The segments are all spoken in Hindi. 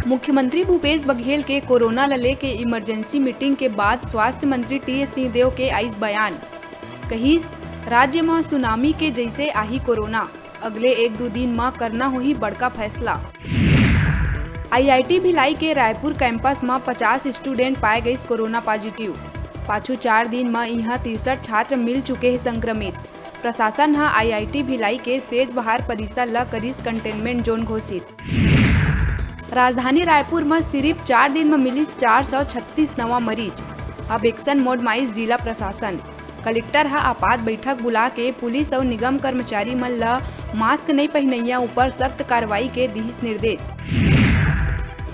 मुख्यमंत्री भूपेश बघेल के कोरोना ल लेके इमरजेंसी मीटिंग के बाद स्वास्थ्य मंत्री टी.एस. सिंहदेव के आइस बयान। कही राज्य में सुनामी के जैसे आही कोरोना, अगले 1-2 दिन में करना होही बड़का फैसला। IIT भिलाई के रायपुर कैंपस में 50 स्टूडेंट पाए गई कोरोना पॉजिटिव। पाछू 4 दिन में यहाँ 63 छात्र मिल चुके हैं संक्रमित। प्रशासन हा IIT भिलाई के सेज बहार परिसर ला करीस कंटेनमेंट जोन घोषित। राजधानी रायपुर में सिर्फ 4 दिन में मिली 436 नवा मरीज। अब एक्शन मोड में जिला प्रशासन। कलेक्टर हा आपात बैठक बुला के पुलिस और निगम कर्मचारी मन ला मास्क नहीं पहनैया ऊपर सख्त कार्रवाई के दिहिस निर्देश।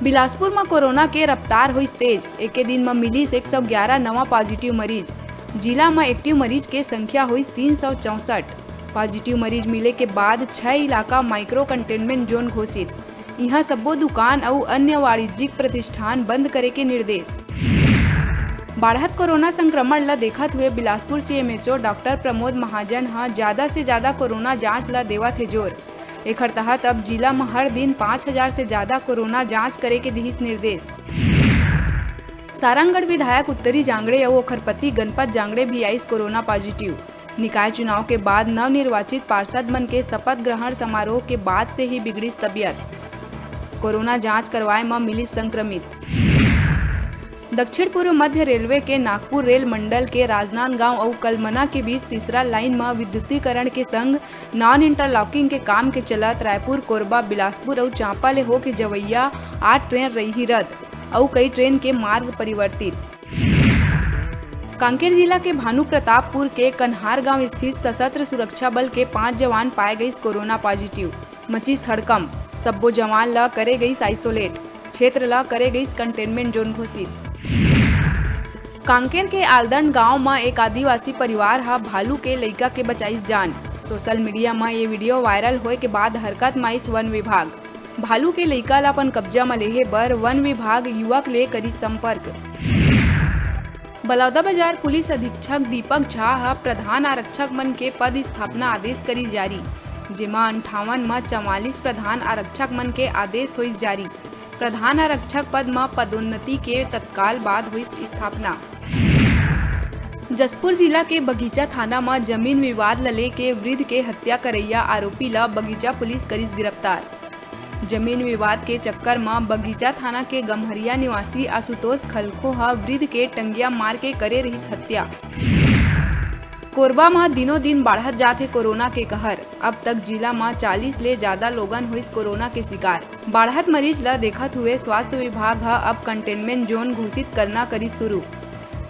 बिलासपुर में कोरोना के रफ्तार हुई तेज। एक दिन में मिली 111 नवा पॉजिटिव मरीज। जिला में एक्टिव मरीज के संख्या हुई 364। पॉजिटिव मरीज मिले के बाद 6 इलाका माइक्रो कंटेनमेंट जोन घोषित। यहाँ सबो दुकान और अन्य वाणिज्यिक प्रतिष्ठान बंद करे के निर्देश। बढ़त कोरोना संक्रमण ला देखत हुए बिलासपुर CMHO डॉक्टर प्रमोद महाजन हा ज्यादा से ज्यादा कोरोना जांच ला देवत है जोर। एकर तहत अब जिला में हर दिन 5000 से ज्यादा कोरोना जांच करे के दिहिस निर्देश। सारंगगढ़ विधायक उत्तरी जांगड़े और ओखर पति गणपत जांगड़े भी आइस कोरोना पॉजिटिव। निकाय चुनाव के बाद नवनिर्वाचित पार्षद मन के शपथ ग्रहण समारोह के बाद से ही बिगड़ी तबियत। कोरोना जांच करवाए में मिली संक्रमित। दक्षिण पूर्व मध्य रेलवे के नागपुर रेल मंडल के राजनांदगांव और कलमना के बीच तीसरा लाइन में विद्युतीकरण के संग नॉन इंटरलॉकिंग के काम के चलत रायपुर, कोरबा, बिलासपुर और चांपा ले हो के जवैया 8 ट्रेन रही रद्द और कई ट्रेन के मार्ग परिवर्तित। कांकेर जिला के भानु प्रतापपुर के कन्हार गांव स्थित सशस्त्र सुरक्षा बल के 5 जवान पाए गई कोरोना पॉजिटिव। मची हड़कंप। सबो जवान ला करे गई आइसोलेट। क्षेत्र ला करे गई कंटेनमेंट जोन घोषित। कांकेर के आलदन गांव में एक आदिवासी परिवार हा भालू के लइका के बचाइस जान। सोशल मीडिया में ये वीडियो वायरल होए के बाद हरकत में आइस वन विभाग। भालू के लइका ला अपन कब्जा में लेहे बर वन विभाग युवक ले करी संपर्क। बलौदाबाजार पुलिस अधीक्षक दीपक झा हा प्रधान आरक्षक मन के पद स्थापना आदेश करी जारी। जेमा 58 में 44 प्रधान आरक्षक मन के आदेश हुई जारी। प्रधान आरक्षक पद में पदोन्नति के तत्काल बाद हुई स्थापना। जसपुर जिला के बगीचा थाना में जमीन विवाद लले के वृद्ध के हत्या करैया आरोपी ला बगीचा पुलिस करीस गिरफ्तार। जमीन विवाद के चक्कर में बगीचा थाना के गम्हरिया निवासी आशुतोष खलखो हा वृद्ध के टंगिया मार के करे रही हत्या। कोरबा में दिनों दिन बढ़त जाते कोरोना के कहर। अब तक जिला में 40 ले ज्यादा लोगन हुई कोरोना के शिकार। बढ़त मरीज ला देखत हुए स्वास्थ्य विभाग हा अब कंटेनमेंट जोन घोषित करना करी शुरू।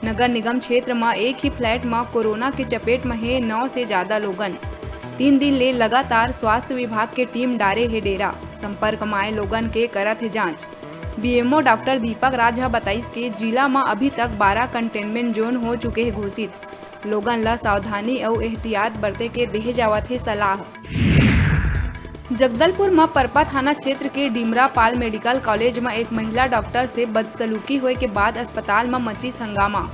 नगर निगम क्षेत्र में एक ही फ्लैट में कोरोना के चपेट में है 9 से ज्यादा लोगन। 3 दिन ले लगातार स्वास्थ्य विभाग के टीम डारे है डेरा। संपर्क में आए लोगन के करत है जाँच। BMO डॉक्टर दीपक राज हा बताइस के जिला में अभी तक 12 कंटेनमेंट जोन हो चुके हैं घोषित। लोगन ला सावधानी और एहतियात बरते के देहे जावत है सलाह। जगदलपुर में परपा थाना क्षेत्र के डिमरा पाल मेडिकल कॉलेज में एक महिला डॉक्टर से बदसलूकी हुए के बाद अस्पताल में मची हंगामा।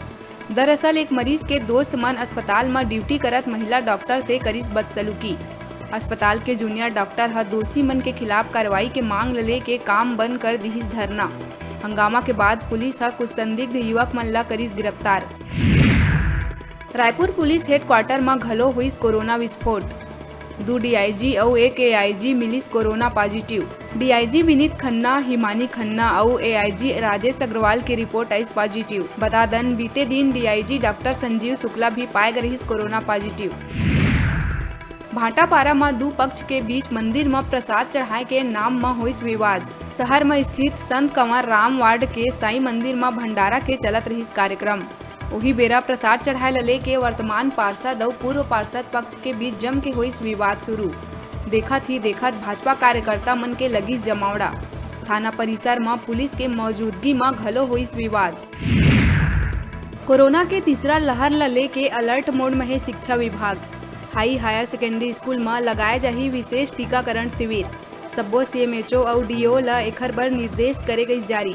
दरअसल एक मरीज के दोस्त मन अस्पताल में ड्यूटी करत महिला डॉक्टर से करीस बदसलूकी। अस्पताल के जूनियर डॉक्टर हा दोषी मन के खिलाफ कार्रवाई के मांग ले के काम बंद कर दिहिस धरना। हंगामा के बाद पुलिस हा कुछ संदिग्ध युवक मन ला करीस गिरफ्तार। रायपुर पुलिस हेडक्वार्टर में घलो हुई कोरोना विस्फोट। 2 DIG और 1 AIG मिलिस corona positive. DIG Vineet Khanna, Himani Khanna और AIG राजेश अग्रवाल की रिपोर्ट आई पॉजिटिव। बता दन बीते दिन DIG डॉक्टर संजीव शुक्ला भी पाए गए कोरोना पॉजिटिव। भाटापारा में 2 पक्ष के बीच मंदिर में प्रसाद चढ़ाए के नाम में हुई विवाद। शहर में स्थित संत कंवर राम वार्ड के साई मंदिर में भंडारा के चलत रही कार्यक्रम। वही बेरा प्रसाद चढ़ाए लले के वर्तमान पार्षद और पूर्व पार्षद पक्ष के बीच जम के हुई विवाद शुरू। देखत भाजपा कार्यकर्ता मन के लगी जमावड़ा। थाना परिसर में पुलिस के मौजूदगी में घलो हुई विवाद। कोरोना के तीसरा लहर लले के अलर्ट मोड में है शिक्षा विभाग। हायर सेकेंडरी स्कूल में लगाए जाही विशेष टीकाकरण शिविर। सबो CMHO और DO ला एखर बर निर्देश करे गई जारी।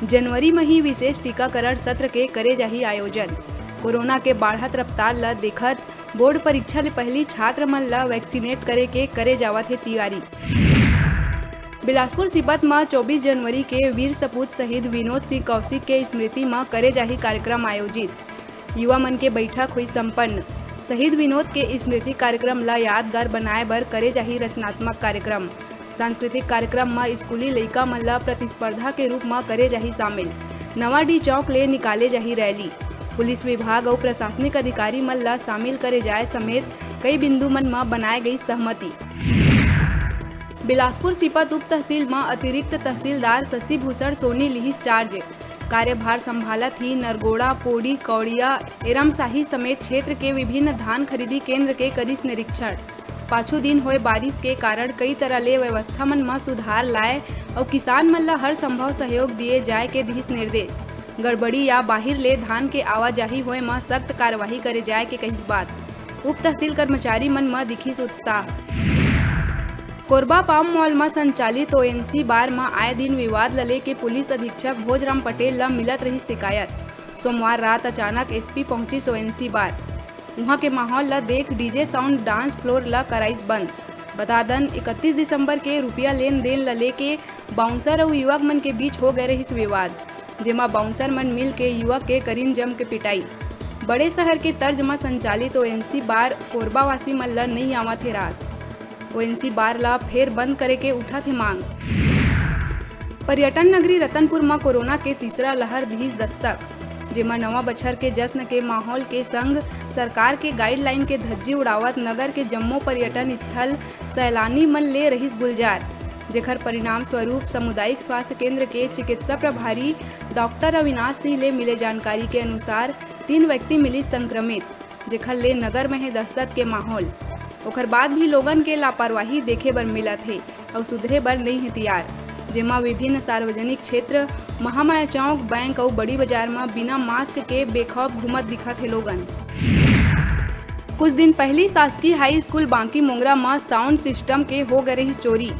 जनवरी में ही विशेष टीकाकरण सत्र के करे जाही आयोजन। कोरोना के बढ़त रफ्तार ला देखत बोर्ड परीक्षा ले पहली छात्र मन ला वैक्सीनेट करे के करे जावत है तैयारी। बिलासपुर सिपत में 24 जनवरी के वीर सपूत शहीद विनोद सिंह कौशिक के स्मृति में करे जाही कार्यक्रम आयोजित। युवा मन के बैठक हुई संपन्न। शहीद विनोद के स्मृति कार्यक्रम ला यादगार बनाए बर करे जाही रचनात्मक कार्यक्रम। सांस्कृतिक कार्यक्रम में स्कूली लइका मन ला प्रतिस्पर्धा के रूप में करे जाही शामिल। नवाडी चौक ले निकाले जाही रैली। पुलिस विभाग और प्रशासनिक अधिकारी मन ला शामिल करे जाए समेत कई बिंदु मन में बनाए गई सहमति। बिलासपुर सिपत उप तहसील में अतिरिक्त तहसीलदार शशि भूषण सोनी लिहिस चार्ज। कार्यभार संभालत ही नरगोड़ा, पोड़ी, कौड़िया, एरमशाही समेत क्षेत्र के विभिन्न धान खरीदी केंद्र के करिस निरीक्षण। पाछू दिन होए बारिश के कारण कई तरह ले व्यवस्था मन में सुधार लाए और किसान मन ला हर संभव सहयोग दिए जाए के दिस निर्देश। गड़बड़ी या बाहिर ले धान के आवाजाही होए में सख्त कार्यवाही करे जाए के कहिस बात। उप तहसील कर्मचारी मन में दिखिस उत्साह। कोरबा पाम मॉल में संचालित ONC बार में आए दिन विवाद लले के पुलिस अधीक्षक भोजराम पटेल ला मिलत रही शिकायत। सोमवार रात अचानक SP पहुंची ONC बार। वहां के माहौल ला देख DJ साउंड डांस फ्लोर ला कराइस बंद। बता दन 31 दिसंबर के रुपया लेन देन लले के बाउंसर और युवक मन के बीच हो गए रही विवाद, जेमा बाउंसर मन मिल के युवक के करीन जम के पिटाई। बड़े शहर के तर्ज में संचालित ONC बार कोरबा वासी मन ला नहीं आवत है रास। ONC बार ला फिर बंद करे के उठा थे मांग। पर्यटन नगरी रतनपुर में कोरोना के तीसरा लहर दी दस्तक, जेमा नवा बछर के जश्न के माहौल के संग सरकार के गाइडलाइन के धज्जी उड़ावत नगर के जम्मो पर्यटन स्थल सैलानी मन ले रहीस गुलजार। जेकर परिणाम स्वरूप सामुदायिक स्वास्थ्य केंद्र के चिकित्सा प्रभारी डॉक्टर अविनाश सिंह ले मिले जानकारी के अनुसार 3 व्यक्ति मिली संक्रमित, जेकर ले नगर में है दहशत के माहौल। ओकर बाद भी लोगन के लापरवाही देखे बर मिलत है और सुधरे बर नहीं है तैयार, जेमा विभिन्न सार्वजनिक क्षेत्र, महामाया चौक, बैंक और बड़ी बाजार में बिना मास्क के बेखौफ घूमत दिखत है लोगन। कुछ दिन पहले शासकीय हाई स्कूल बांकी मोंगरा में साउंड सिस्टम के हो गए रही चोरी।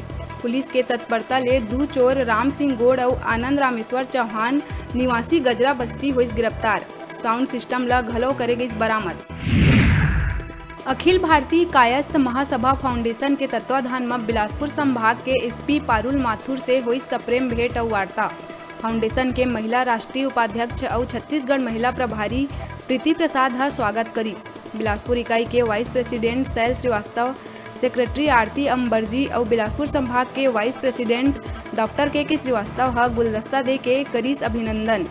पुलिस के तत्परता ले 2 चोर राम सिंह गोड़ और आनंद रामेश्वर चौहान निवासी गजरा बस्ती हुई गिरफ्तार। साउंड सिस्टम ला घलो करे गई बरामद। अखिल भारतीय कायस्थ महासभा फाउंडेशन के तत्वाधान में बिलासपुर संभाग के SP पारुल माथुर से हुई सप्रेम भेंट और वार्ता। फाउंडेशन के महिला राष्ट्रीय उपाध्यक्ष और छत्तीसगढ़ महिला प्रभारी प्रीति प्रसाद हा स्वागत करिस। बिलासपुर इकाई के vice president Shail Shrivastava, secretary Aarti अम्बरजी और बिलासपुर संभाग के वाइस प्रेसिडेंट डॉक्टर के श्रीवास्तव हा गुलदस्ता दे के करिस अभिनंदन।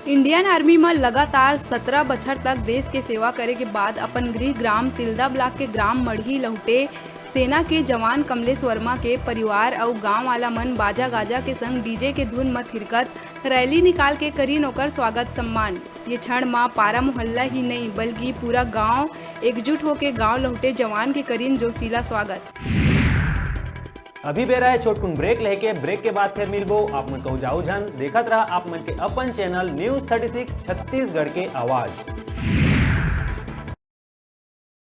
इंडियन आर्मी में लगातार 17 बछर तक देश के सेवा करे के बाद अपन गृह ग्राम तिल्दा ब्लॉक के ग्राम मढ़ी लौटे सेना के जवान कमलेश वर्मा के परिवार और गांव वाला मन बाजा गाजा के संग DJ के धुन में थिरकत रैली निकाल के करीन ओकर स्वागत सम्मान। ये क्षण माँ पारा मोहल्ला ही नहीं बल्कि पूरा गांव एकजुट होके गांव लौटे जवान के करीन जोशीला स्वागत। अभी बेरा है छोटकुन ब्रेक लेके, ब्रेक के बाद फिर मिलबो। आप मन कहू जाऊ झन देखत रहा आप मन के अपन चैनल न्यूज़ 36 छत्तीसगढ़ के आवाज।